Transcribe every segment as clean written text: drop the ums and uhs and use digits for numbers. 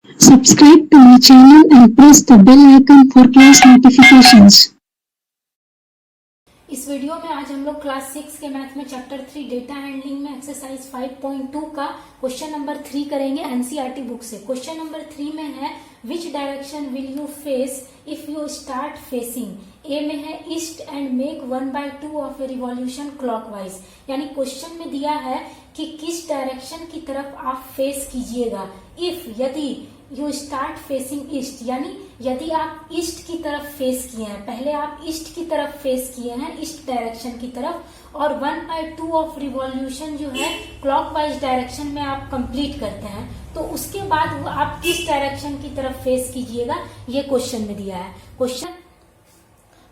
Subscribe to my channel and press the bell icon for class notifications. इस video में आज हम लोग क्लास 6 के मैथ में चैप्टर 3 डेटा हैंडलिंग में एक्सरसाइज 5.2 का क्वेश्चन नंबर 3 करेंगे एनसीईआरटी बुक से। क्वेश्चन नंबर 3 में है which direction will you face if you start facing. A में है east and make 1/2 of a revolution clockwise, यानी क्वेश्चन में दिया है कि किस डायरेक्शन की तरफ आप फेस कीजिएगा। इफ यदि यू स्टार्ट फेसिंग ईस्ट, यानी यदि आप ईस्ट की तरफ फेस किए हैं, पहले आप ईस्ट की तरफ फेस किए हैं ईस्ट डायरेक्शन की तरफ, और 1/2 ऑफ रिवॉल्यूशन जो है क्लॉकवाइज डायरेक्शन में आप कंप्लीट करते हैं, तो उसके बाद आप किस डायरेक्शन की तरफ फेस कीजिएगा, ये क्वेश्चन में दिया है। क्वेश्चन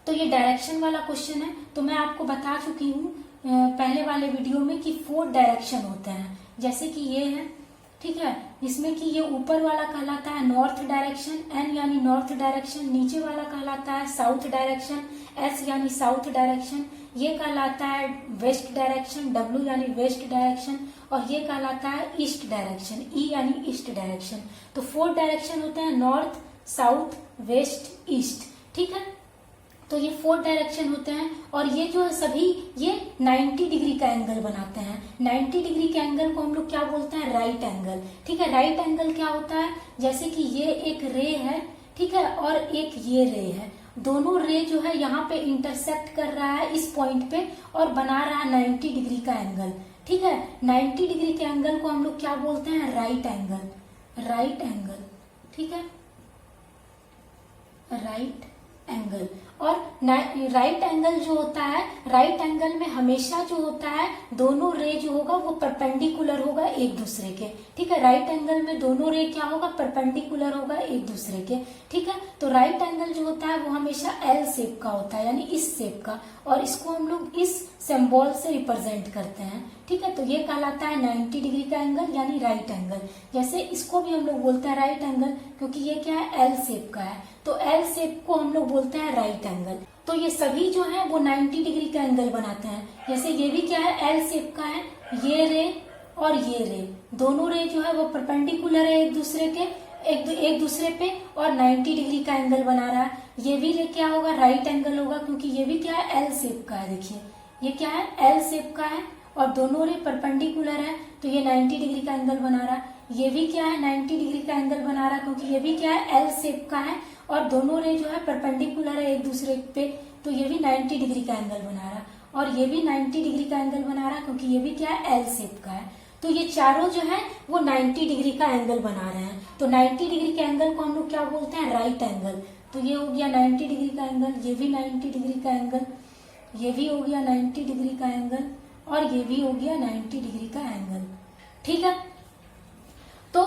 तो ये डायरेक्शन वाला क्वेश्चन है। तो मैं आपको बता चुकी हूँ पहले वाले वीडियो में कि 4 डायरेक्शन होते हैं, जैसे कि ये है, ठीक है, जिसमें कि ये ऊपर वाला कहलाता है नॉर्थ डायरेक्शन, एन यानी नॉर्थ डायरेक्शन, नीचे वाला कहलाता है साउथ डायरेक्शन, एस यानी साउथ डायरेक्शन, ये कहलाता है वेस्ट डायरेक्शन, डब्ल्यू यानी वेस्ट डायरेक्शन, और ये कहलाता है ईस्ट डायरेक्शन, ई यानी ईस्ट डायरेक्शन। तो 4 डायरेक्शन होते हैं, नॉर्थ, साउथ, वेस्ट, ईस्ट, ठीक है। तो ये 4 डायरेक्शन होते हैं, और ये जो है सभी ये 90 डिग्री का एंगल बनाते हैं। 90 डिग्री के एंगल को हम लोग क्या बोलते हैं, राइट एंगल, ठीक है। राइट एंगल क्या होता है, जैसे कि ये एक रे है, ठीक है, और एक ये रे है, दोनों रे जो है यहाँ पे इंटरसेक्ट कर रहा है इस पॉइंट पे और बना रहा है 90 डिग्री का एंगल, ठीक है। 90 डिग्री के एंगल को हम लोग क्या बोलते हैं, राइट एंगल, राइट एंगल, ठीक है, राइट एंगल। और राइट एंगल जो होता है, राइट एंगल में हमेशा जो होता है दोनों रे जो होगा वो परपेंडिकुलर होगा एक दूसरे के, ठीक है। राइट एंगल में दोनों रे क्या होगा, परपेंडिकुलर होगा एक दूसरे के, ठीक है। तो राइट एंगल जो होता है वो हमेशा एल शेप का होता है, यानी इस शेप का, और इसको हम लोग इस सिंबल से रिप्रेजेंट करते हैं, ठीक है। तो ये कहलाता है 90 डिग्री का एंगल, यानी राइट एंगल। जैसे इसको भी हम लोग बोलते हैं राइट एंगल, क्योंकि ये क्या है, एल शेप का है, तो एल शेप को हम लोग बोलते हैं राइट एंगल। तो ये सभी जो है वो 90 डिग्री का एंगल बनाते हैं। जैसे ये भी क्या है, एल शेप का है, ये रे और ये रे, दोनों रे जो है वो परपेंडिकुलर है एक दूसरे के, एक दूसरे पे, और 90 डिग्री का एंगल बना रहा है। ये भी रे क्या होगा, राइट एंगल होगा, क्योंकि ये भी क्या है, एल शेप का है। देखिए ये क्या है, एल शेप का है, और दोनों रे परपेंडिकुलर है, तो ये 90 डिग्री का एंगल बना रहा है। ये भी क्या है, 90 डिग्री का एंगल बना रहा है, क्योंकि ये भी क्या है, एल शेप का है, और दोनों रे जो है परपेंडिकुलर है एक दूसरे पे, तो ये भी 90 डिग्री का एंगल बना रहा है। और ये भी 90 डिग्री का एंगल बना रहा है, क्योंकि ये भी क्या है, एल शेप का है। तो ये चारों जो है वो 90 डिग्री का एंगल बना रहे हैं। तो 90 डिग्री के एंगल को हम लोग क्या बोलते हैं, राइट एंगल। तो ये हो गया 90 डिग्री का एंगल, ये भी 90 डिग्री का एंगल, ये भी हो गया 90 डिग्री का एंगल, और ये भी हो गया 90 डिग्री का एंगल, ठीक है। तो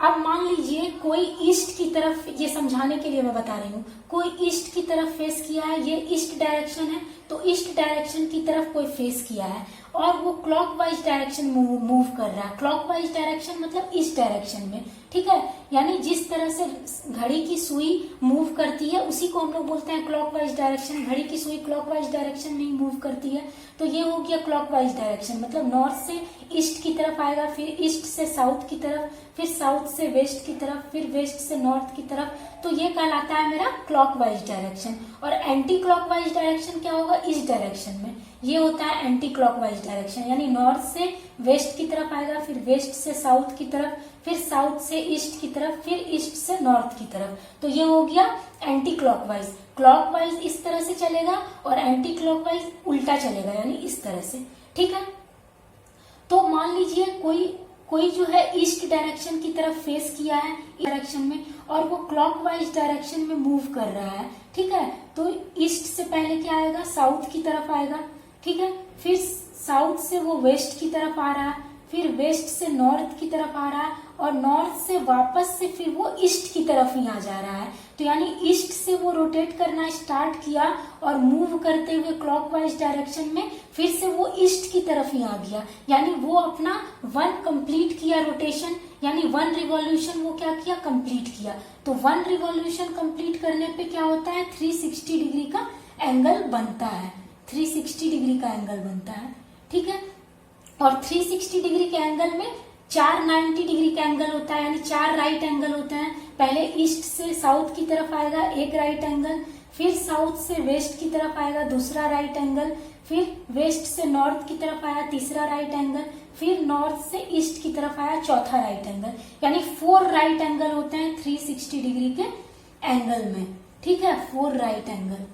अब मान लीजिए कोई ईस्ट की तरफ, ये समझाने के लिए मैं बता रही हूँ, कोई ईस्ट की तरफ फेस किया है, ये ईस्ट डायरेक्शन है, तो ईस्ट डायरेक्शन की तरफ कोई फेस किया है, और वो क्लॉकवाइज डायरेक्शन मूव कर रहा है। क्लॉकवाइज डायरेक्शन मतलब इस डायरेक्शन में, ठीक है, यानी जिस तरह से घड़ी की सुई मूव करती है उसी को हम लोग बोलते हैं क्लॉकवाइज डायरेक्शन। घड़ी की सुई क्लॉकवाइज डायरेक्शन में ही मूव करती है, तो ये हो गया क्लॉकवाइज डायरेक्शन, मतलब नॉर्थ से ईस्ट की तरफ आएगा, फिर ईस्ट से साउथ की तरफ, फिर साउथ से वेस्ट की तरफ, फिर वेस्ट से नॉर्थ की तरफ, तो ये कहलाता है मेरा क्लॉकवाइज डायरेक्शन। और एंटी क्लॉकवाइज डायरेक्शन क्या होगा, इस डायरेक्शन में, ये होता है एंटी क्लॉकवाइज डायरेक्शन, यानी नॉर्थ से वेस्ट की तरफ आएगा, फिर वेस्ट से साउथ की तरफ, फिर साउथ से ईस्ट की तरफ, फिर ईस्ट से नॉर्थ की तरफ, तो ये हो गया एंटी क्लॉकवाइज। क्लॉकवाइज इस तरह से चलेगा और एंटी क्लॉकवाइज उल्टा चलेगा, यानी इस तरह से, ठीक है। तो मान लीजिए कोई जो है ईस्ट डायरेक्शन की तरफ फेस किया है डायरेक्शन में, और वो क्लॉकवाइज डायरेक्शन में मूव कर रहा है, ठीक है। तो ईस्ट से पहले क्या आएगा, साउथ की तरफ आएगा, ठीक है, फिर साउथ से वो वेस्ट की तरफ आ रहा है, फिर वेस्ट से नॉर्थ की तरफ आ रहा है, और नॉर्थ से वापस से फिर वो ईस्ट की तरफ ही आ जा रहा है। तो यानी ईस्ट से वो रोटेट करना स्टार्ट किया और मूव करते हुए क्लॉकवाइज डायरेक्शन में फिर से वो ईस्ट की तरफ ही आ गया, यानी वो अपना 1 कंप्लीट किया रोटेशन, यानी 1 रिवॉल्यूशन वो क्या किया, कंप्लीट किया। तो 1 रिवॉल्यूशन कंप्लीट करने पे क्या होता है, 360 डिग्री का एंगल बनता है, 360 डिग्री का एंगल बनता है, ठीक है। और 360 डिग्री के एंगल में 4 90 डिग्री का एंगल होता है, यानी 4 राइट एंगल होते हैं। पहले ईस्ट से साउथ की तरफ आएगा एक राइट एंगल, फिर साउथ से वेस्ट की तरफ आएगा दूसरा राइट एंगल, फिर वेस्ट से नॉर्थ की तरफ आया तीसरा राइट एंगल, फिर नॉर्थ से ईस्ट की तरफ आया चौथा राइट एंगल, यानी 4 राइट एंगल होते हैं 360 डिग्री के एंगल में। ठीक है, 4 राइट एंगल,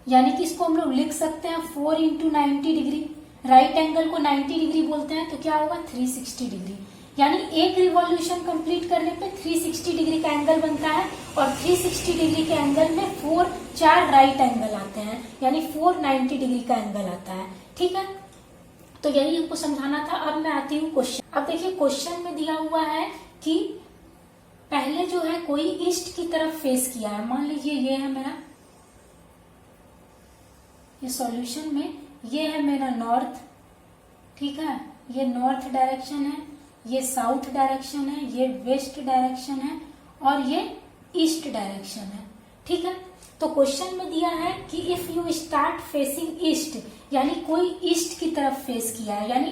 यानी कि इसको हम लोग लिख सकते हैं 4 इंटू 90 डिग्री। राइट एंगल को 90 डिग्री बोलते हैं, तो क्या होगा 360 डिग्री। यानी एक रिवॉल्यूशन कंप्लीट करने पे 360 डिग्री का एंगल बनता है, और 360 डिग्री के एंगल में 4 राइट एंगल आते हैं, यानी 490 डिग्री का एंगल आता है। ठीक है, तो यही हमको समझाना था। अब मैं आती हूँ क्वेश्चन। अब देखिए क्वेश्चन में दिया हुआ है कि पहले जो है कोई ईस्ट की तरफ फेस किया है। मान लीजिए ये है मेरा, ये सॉल्यूशन में ये है मेरा नॉर्थ। ठीक है, ये नॉर्थ डायरेक्शन है, ये साउथ डायरेक्शन है, ये वेस्ट डायरेक्शन है, और ये ईस्ट डायरेक्शन है। ठीक है, तो क्वेश्चन में दिया है कि if you start facing east, यानी कोई ईस्ट की तरफ फेस किया है, यानी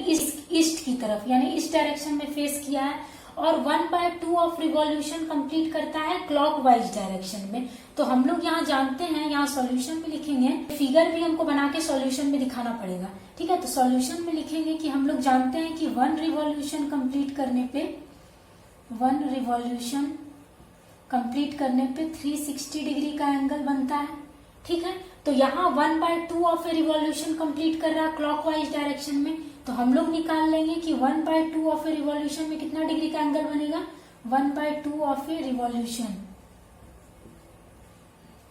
ईस्ट की तरफ, यानी इस डायरेक्शन में फेस किया है, और 1/2 ऑफ रिवॉल्यूशन कंप्लीट करता है क्लॉकवाइज डायरेक्शन में। तो हम लोग यहाँ जानते हैं, यहाँ सॉल्यूशन में लिखेंगे, फिगर भी हमको बना के सॉल्यूशन में दिखाना पड़ेगा। ठीक है, तो सॉल्यूशन में लिखेंगे कि हम लोग जानते हैं कि 1 रिवॉल्यूशन कंप्लीट करने पे 360 डिग्री का एंगल बनता है। ठीक है, तो यहाँ 1/2 ऑफ ए रिवॉल्यूशन कंप्लीट कर रहा है क्लॉकवाइज डायरेक्शन में, तो हम लोग निकाल लेंगे कि 1/2 ऑफ ए रिवॉल्यूशन में कितना डिग्री का एंगल बनेगा। 1/2 of a revolution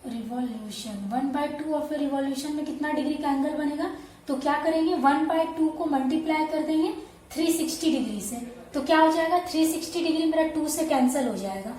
1/2 of a revolution में कितना डिग्री का एंगल बनेगा। तो क्या करेंगे, 1/2 को मल्टीप्लाई कर देंगे 360 डिग्री से, तो क्या हो जाएगा 360 डिग्री मेरा 2 से कैंसिल हो जाएगा।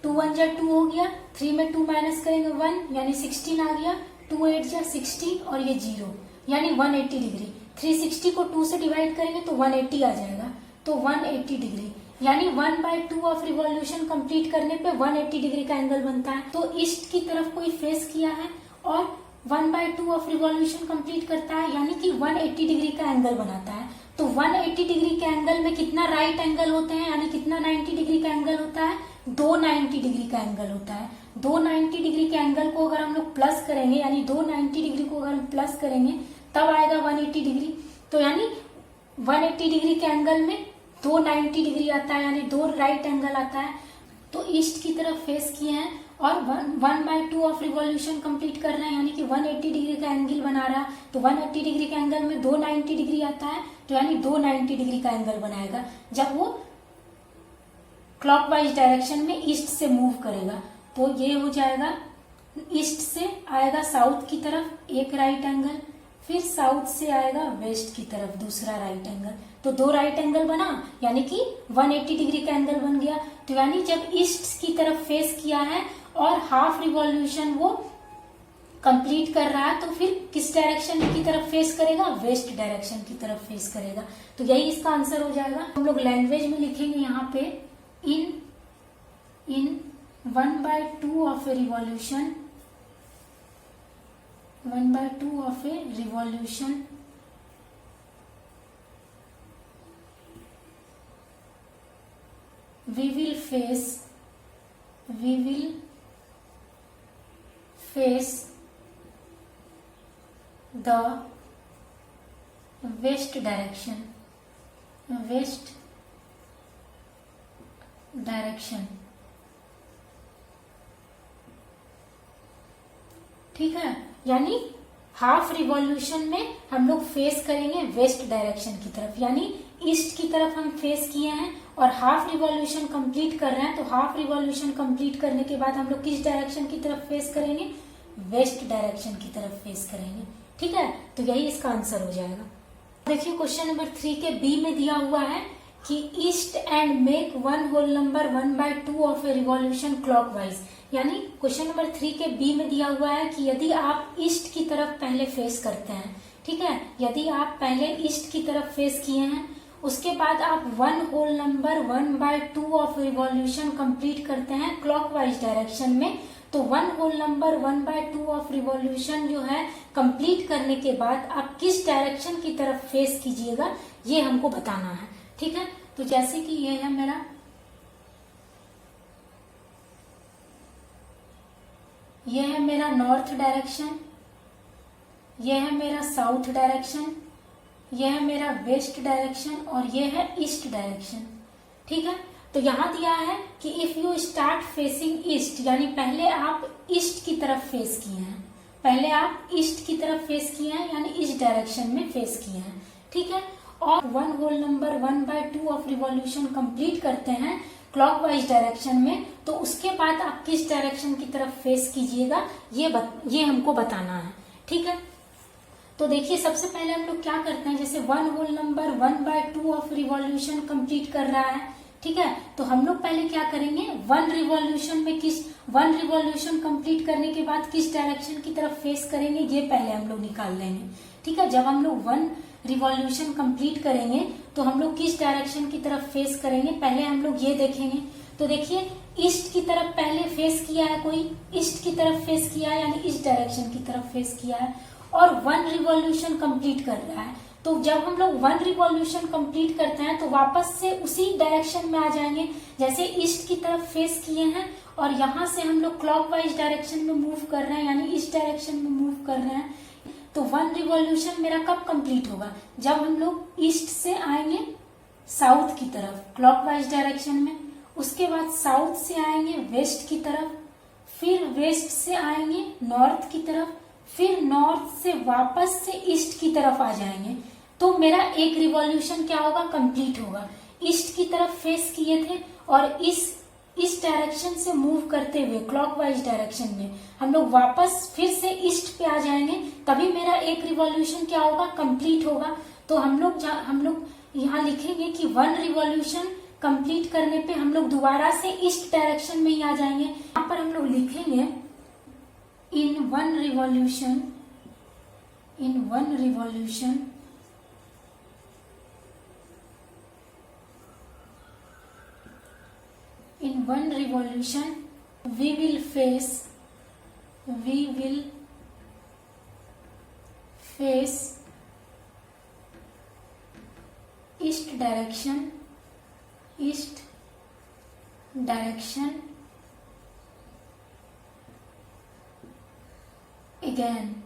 2 1 जा 2 हो गया, 3 में 2 माइनस करेंगे 1, यानी 16 आ गया। 2 8 जा 16 और ये 0, यानी 180 डिग्री। 360 को 2 से डिवाइड करेंगे तो 180 आ जाएगा, तो 180 डिग्री, यानी 1/2 ऑफ रिवॉल्यूशन कंप्लीट करने पे 180 डिग्री का एंगल बनता है। तो ईस्ट की तरफ कोई फेस किया है और 1/2 ऑफ रिवॉल्यूशन कंप्लीट करता है, यानी कि 180 डिग्री का एंगल बनाता है। तो 180 डिग्री के एंगल में कितना राइट एंगल होते हैं, यानी कितना 90 डिग्री का एंगल होता है, 290 डिग्री का एंगल होता है। 290 डिग्री के एंगल को अगर हम लोग प्लस करेंगे, यानी 290 डिग्री को अगर हम प्लस करेंगे तब आएगा 180 डिग्री। तो यानी 180 डिग्री के एंगल में 290 डिग्री आता है, यानी 2 राइट एंगल आता है। तो ईस्ट की तरफ फेस किए हैं और 1/2 ऑफ रिवॉल्यूशन कंप्लीट कर रहे हैं, यानी कि 180 डिग्री का एंगल बना रहा है। तो 180 डिग्री के एंगल में 290 डिग्री आता है, तो यानी 290 डिग्री का एंगल बनाएगा जब वो क्लॉकवाइज डायरेक्शन में ईस्ट से मूव करेगा। तो ये हो जाएगा, ईस्ट से आएगा साउथ की तरफ एक राइट एंगल, फिर साउथ से आएगा वेस्ट की तरफ दूसरा राइट एंगल। तो 2 राइट एंगल बना, यानी कि 180 डिग्री का एंगल बन गया। तो यानी जब ईस्ट की तरफ फेस किया है और हाफ रिवॉल्यूशन वो कंप्लीट कर रहा है, तो फिर किस डायरेक्शन की तरफ फेस करेगा, वेस्ट डायरेक्शन की तरफ फेस करेगा। तो यही इसका आंसर हो जाएगा। हम लोग लैंग्वेज में लिखेंगे यहाँ पे इन 1/2 of a revolution 1/2 of a revolution we will face the west direction ठीक है, यानी हाफ रिवॉल्यूशन में हम लोग फेस करेंगे वेस्ट डायरेक्शन की तरफ, यानी ईस्ट की तरफ हम फेस किए हैं और हाफ रिवॉल्यूशन कंप्लीट कर रहे हैं। तो हाफ रिवॉल्यूशन कंप्लीट करने के बाद हम लोग किस डायरेक्शन की तरफ फेस करेंगे, वेस्ट डायरेक्शन की तरफ फेस करेंगे। ठीक है, तो यही इसका आंसर हो जाएगा। देखिए क्वेश्चन नंबर 3 के बी में दिया हुआ है कि east and make 1 whole number 1/2 of a revolution clockwise, यानी क्वेश्चन नंबर 3 के बी में दिया हुआ है कि यदि आप ईस्ट की तरफ पहले फेस करते हैं, ठीक है, यदि आप पहले ईस्ट की तरफ फेस किए हैं, उसके बाद आप 1 whole number 1/2 of revolution complete करते हैं क्लॉकवाइज डायरेक्शन में, तो 1 होल नंबर 1/2 ऑफ रिवॉल्यूशन जो है कंप्लीट करने के बाद आप किस डायरेक्शन की तरफ फेस कीजिएगा ये हमको बताना है। ठीक है, तो जैसे कि ये है मेरा, ये है मेरा नॉर्थ डायरेक्शन, ये है मेरा साउथ डायरेक्शन, ये है मेरा वेस्ट डायरेक्शन और ये है ईस्ट डायरेक्शन। ठीक है, तो यहां दिया है कि if you start facing east, यानी पहले आप ईस्ट की तरफ फेस किए हैं, पहले आप ईस्ट की तरफ फेस किए हैं, यानी इस डायरेक्शन में फेस किए हैं। ठीक है, और 1 whole number 1/2 of revolution complete करते हैं क्लॉकवाइज डायरेक्शन में, तो उसके बाद आप किस डायरेक्शन की तरफ फेस कीजिएगा ये हमको बताना है। ठीक है, तो देखिए सबसे पहले हम लोग क्या करते हैं, जैसे 1 whole number 1/2 of revolution complete कर रहा है। ठीक है, तो हम लोग पहले क्या करेंगे, 1 रिवॉल्यूशन कंप्लीट करने के बाद किस डायरेक्शन की तरफ फेस करेंगे ये पहले हम लोग निकाल लेंगे। ठीक है, जब हम लोग 1 रिवॉल्यूशन कंप्लीट करेंगे तो हम लोग किस डायरेक्शन की तरफ फेस करेंगे पहले हम लोग ये देखेंगे। तो देखिए ईस्ट की तरफ पहले फेस किया है, कोई ईस्ट की तरफ फेस किया है, यानी इस डायरेक्शन की तरफ फेस किया है और 1 रिवॉल्यूशन कंप्लीट कर रहा है। तो जब हम लोग 1 रिवॉल्यूशन कंप्लीट करते हैं तो वापस से उसी डायरेक्शन में आ जाएंगे, जैसे ईस्ट की तरफ फेस किए हैं और यहाँ से हम लोग क्लॉकवाइज डायरेक्शन में मूव कर रहे हैं, यानी इस डायरेक्शन में मूव कर रहे हैं। तो 1 रिवॉल्यूशन मेरा कब कंप्लीट होगा, जब हम लोग ईस्ट से आएंगे साउथ की तरफ क्लॉकवाइज डायरेक्शन में, उसके बाद साउथ से आएंगे वेस्ट की तरफ, फिर वेस्ट से आएंगे नॉर्थ की तरफ, फिर नॉर्थ से वापस से ईस्ट की तरफ आ जाएंगे। तो मेरा एक रिवॉल्यूशन क्या होगा, कंप्लीट होगा। ईस्ट की तरफ फेस किए थे और इस डायरेक्शन से मूव करते हुए क्लॉकवाइज डायरेक्शन में हम लोग वापस फिर से ईस्ट पे आ जाएंगे, तभी मेरा एक रिवॉल्यूशन क्या होगा, कंप्लीट होगा। तो हम लोग यहाँ लिखेंगे कि 1 रिवॉल्यूशन कंप्लीट करने पे हम लोग दोबारा से ईस्ट डायरेक्शन में ही आ जाएंगे। यहाँ पर हम लोग लिखेंगे in one revolution we will face east direction again.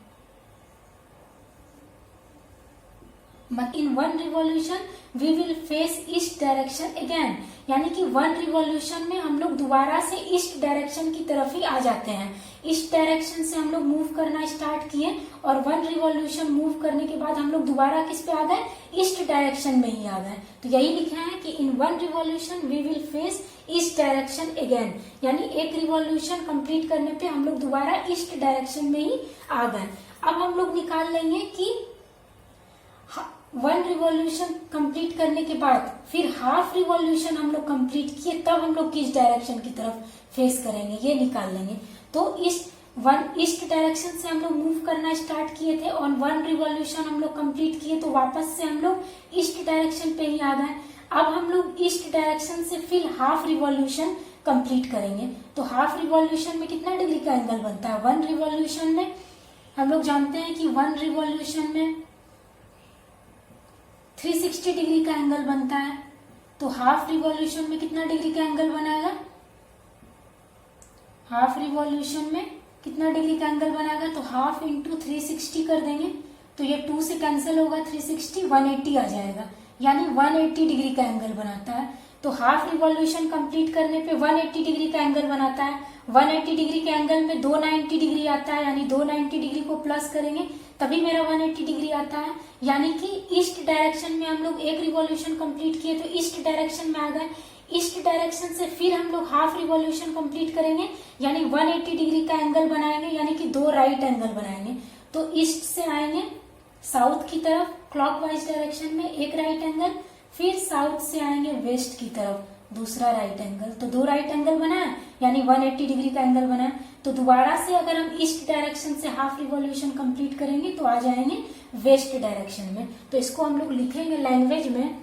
In 1 revolution we will face east direction again, यानी कि 1 रिवॉल्यूशन में हम लोग दोबारा से ईस्ट डायरेक्शन की तरफ ही आ जाते हैं। ईस्ट डायरेक्शन से हम लोग मूव करना स्टार्ट किए और 1 रिवॉल्यूशन मूव करने के बाद हम लोग दोबारा किस पे आ गए, ईस्ट डायरेक्शन में ही आ गए। तो यही लिखा है कि in 1 revolution we will face east direction again, यानी एक रिवॉल्यूशन कंप्लीट करने पे हम लोग दोबारा ईस्ट डायरेक्शन में ही आ गए। अब हम लोग निकाल लेंगे कि 1 रिवॉल्यूशन कंप्लीट करने के बाद फिर हाफ रिवॉल्यूशन हम लोग कंप्लीट किए, तब हम लोग किस डायरेक्शन की तरफ फेस करेंगे ये निकाल लेंगे। तो ईस्ट डायरेक्शन से हम लोग मूव करना स्टार्ट किए थे और 1 रिवॉल्यूशन हम लोग कंप्लीट किए, तो वापस से हम लोग ईस्ट डायरेक्शन पे ही आ गए। अब हम लोग ईस्ट डायरेक्शन से फिर हाफ रिवॉल्यूशन कंप्लीट करेंगे। तो हाफ रिवॉल्यूशन में कितना डिग्री का एंगल बनता है, 1 रिवॉल्यूशन में हम लोग जानते हैं कि 1 रिवॉल्यूशन में 360 डिग्री का एंगल बनता है। तो हाफ रिवॉल्यूशन में कितना डिग्री का एंगल बनाएगा, हाफ रिवॉल्यूशन में कितना डिग्री का एंगल बनाएगा, तो हाफ इंटू 360 कर देंगे, तो ये 2 से कैंसिल होगा, 360 180 आ जाएगा, यानी 180 डिग्री का एंगल बनाता है। तो हाफ रिवॉल्यूशन कंप्लीट करने पे 180 डिग्री का एंगल बनाता है। 180 डिग्री के एंगल में 290 डिग्री आता है, यानी 290 डिग्री को प्लस करेंगे तभी मेरा 180 डिग्री आता है। यानी कि ईस्ट डायरेक्शन में हम लोग एक रिवॉल्यूशन कंप्लीट किए तो ईस्ट डायरेक्शन में आ गए। ईस्ट डायरेक्शन से फिर हम लोग हाफ रिवॉल्यूशन कंप्लीट करेंगे, यानी 180 डिग्री का एंगल बनाएंगे, यानी कि 2 राइट एंगल बनाएंगे। तो ईस्ट से आएंगे साउथ की तरफ क्लॉकवाइज डायरेक्शन में एक राइट एंगल, फिर साउथ से आएंगे वेस्ट की तरफ दूसरा राइट एंगल, तो 2 राइट एंगल बनाया, यानी 180 डिग्री का एंगल बनाया। तो दोबारा से अगर हम ईस्ट डायरेक्शन से हाफ रिवॉल्यूशन कंप्लीट करेंगे तो आ जाएंगे वेस्ट डायरेक्शन में। तो इसको हम लोग लिखेंगे लैंग्वेज में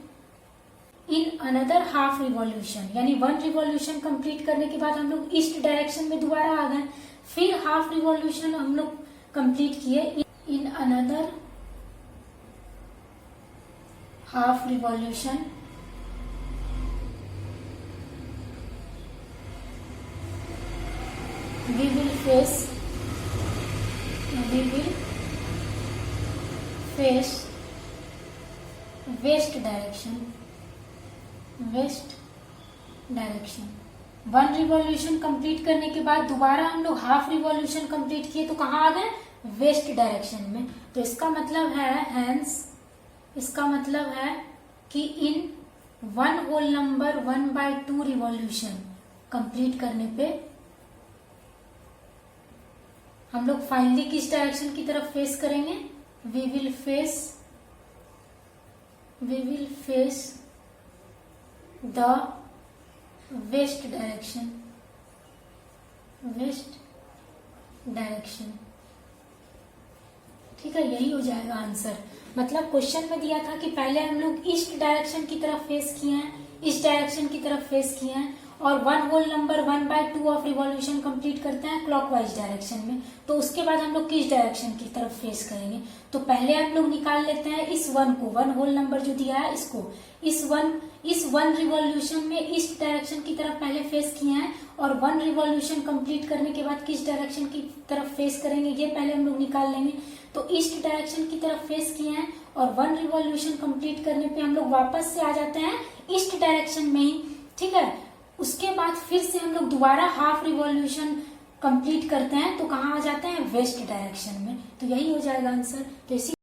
इन अनदर हाफ रिवॉल्यूशन, यानी 1 रिवॉल्यूशन कंप्लीट करने के बाद हम लोग ईस्ट डायरेक्शन में दोबारा आ गए, फिर हाफ रिवॉल्यूशन हम लोग कंप्लीट किए in another half revolution we will face west direction. One revolution complete करने के बाद दोबारा हम लोग हाफ रिवॉल्यूशन कंप्लीट किए तो कहाँ आ गए? वेस्ट डायरेक्शन में। तो इसका मतलब है कि in one whole number 1/2 revolution complete करने पे हम लोग फाइनली किस डायरेक्शन की तरफ फेस करेंगे? We will face the west direction. ठीक है, यही हो जाएगा आंसर। मतलब क्वेश्चन में दिया था कि पहले हम लोग ईस्ट डायरेक्शन की तरफ फेस किए हैं, इस डायरेक्शन की तरफ फेस किए हैं, और one whole number 1/2 of revolution complete करते हैं क्लॉकवाइज डायरेक्शन में। तो उसके बाद हम लोग किस डायरेक्शन की तरफ फेस करेंगे? तो पहले हम लोग निकाल लेते हैं इस वन को, वन होल नंबर जो दिया है इसको, इस वन रिवॉल्यूशन में ईस्ट डायरेक्शन की तरफ पहले फेस किए हैं, और वन रिवॉल्यूशन कंप्लीट करने के बाद किस डायरेक्शन की तरफ फेस करेंगे ये पहले हम लोग निकाल लेंगे। तो ईस्ट डायरेक्शन की तरफ फेस किए हैं और वन रिवॉल्यूशन कंप्लीट करने पे हम लोग वापस से आ जाते हैं ईस्ट डायरेक्शन में ही। ठीक है, उसके बाद फिर से हम लोग दोबारा हाफ रिवॉल्यूशन कंप्लीट करते हैं तो कहाँ आ जाते हैं? वेस्ट डायरेक्शन में। तो यही हो जाएगा आंसर। तो इसी